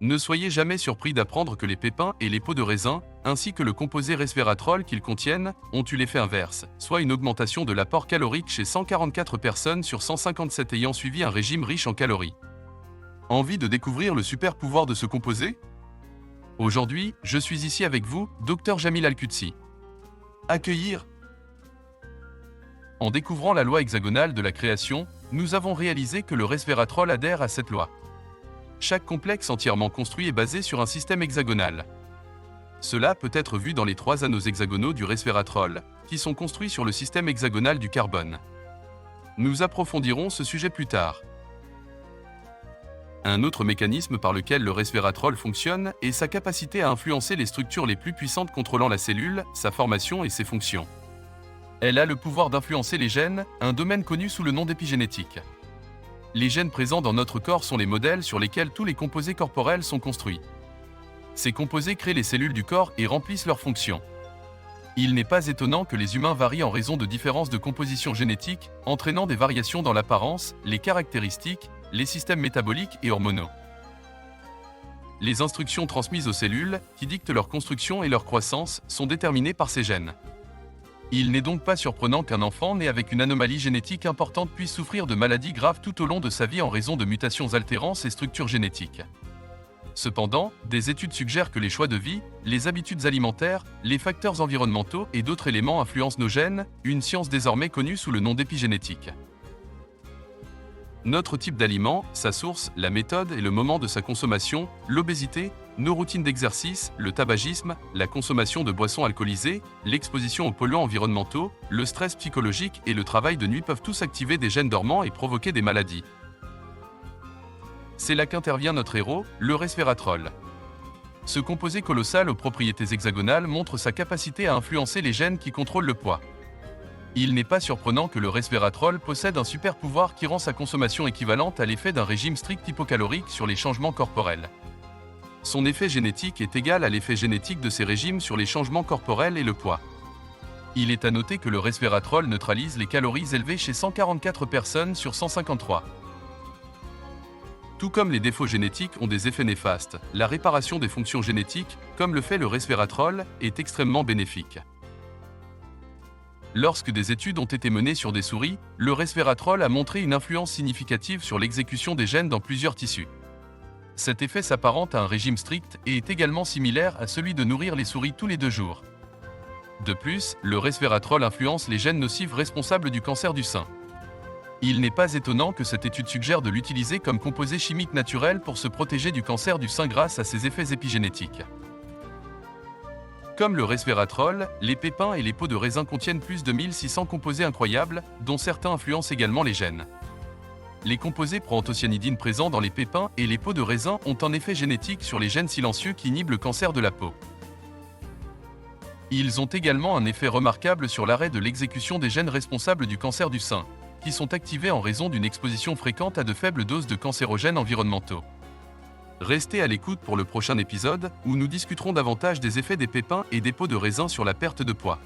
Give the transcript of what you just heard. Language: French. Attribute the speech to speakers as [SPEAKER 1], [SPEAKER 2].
[SPEAKER 1] Ne soyez jamais surpris d'apprendre que les pépins et les peaux de raisin, ainsi que le composé resveratrol qu'ils contiennent, ont eu l'effet inverse, soit une augmentation de l'apport calorique chez 144 personnes sur 157 ayant suivi un régime riche en calories. Envie de découvrir le super pouvoir de ce composé? Aujourd'hui, je suis ici avec vous, Dr Jamil Al-Qudsi. Accueillir. En découvrant la loi hexagonale de la création, nous avons réalisé que le resveratrol adhère à cette loi. Chaque complexe entièrement construit est basé sur un système hexagonal. Cela peut être vu dans les 3 anneaux hexagonaux du resveratrol, qui sont construits sur le système hexagonal du carbone. Nous approfondirons ce sujet plus tard. Un autre mécanisme par lequel le resveratrol fonctionne est sa capacité à influencer les structures les plus puissantes contrôlant la cellule, sa formation et ses fonctions. Elle a le pouvoir d'influencer les gènes, un domaine connu sous le nom d'épigénétique. Les gènes présents dans notre corps sont les modèles sur lesquels tous les composés corporels sont construits. Ces composés créent les cellules du corps et remplissent leurs fonctions. Il n'est pas étonnant que les humains varient en raison de différences de composition génétique, entraînant des variations dans l'apparence, les caractéristiques, les systèmes métaboliques et hormonaux. Les instructions transmises aux cellules, qui dictent leur construction et leur croissance, sont déterminées par ces gènes. Il n'est donc pas surprenant qu'un enfant né avec une anomalie génétique importante puisse souffrir de maladies graves tout au long de sa vie en raison de mutations altérant ses structures génétiques. Cependant, des études suggèrent que les choix de vie, les habitudes alimentaires, les facteurs environnementaux et d'autres éléments influencent nos gènes, une science désormais connue sous le nom d'épigénétique. Notre type d'aliment, sa source, la méthode et le moment de sa consommation, l'obésité, nos routines d'exercice, le tabagisme, la consommation de boissons alcoolisées, l'exposition aux polluants environnementaux, le stress psychologique et le travail de nuit peuvent tous activer des gènes dormants et provoquer des maladies. C'est là qu'intervient notre héros, le resveratrol. Ce composé colossal aux propriétés hexagonales montre sa capacité à influencer les gènes qui contrôlent le poids. Il n'est pas surprenant que le resveratrol possède un super pouvoir qui rend sa consommation équivalente à l'effet d'un régime strict hypocalorique sur les changements corporels. Son effet génétique est égal à l'effet génétique de ces régimes sur les changements corporels et le poids. Il est à noter que le resveratrol neutralise les calories élevées chez 144 personnes sur 153. Tout comme les défauts génétiques ont des effets néfastes, la réparation des fonctions génétiques, comme le fait le resveratrol, est extrêmement bénéfique. Lorsque des études ont été menées sur des souris, le resveratrol a montré une influence significative sur l'exécution des gènes dans plusieurs tissus. Cet effet s'apparente à un régime strict et est également similaire à celui de nourrir les souris tous les 2 jours. De plus, le resveratrol influence les gènes nocifs responsables du cancer du sein. Il n'est pas étonnant que cette étude suggère de l'utiliser comme composé chimique naturel pour se protéger du cancer du sein grâce à ses effets épigénétiques. Comme le resveratrol, les pépins et les peaux de raisin contiennent plus de 1600 composés incroyables, dont certains influencent également les gènes. Les composés proanthocyanidines présents dans les pépins et les peaux de raisin ont un effet génétique sur les gènes silencieux qui inhibent le cancer de la peau. Ils ont également un effet remarquable sur l'arrêt de l'exécution des gènes responsables du cancer du sein, qui sont activés en raison d'une exposition fréquente à de faibles doses de cancérogènes environnementaux. Restez à l'écoute pour le prochain épisode, où nous discuterons davantage des effets des pépins et des peaux de raisin sur la perte de poids.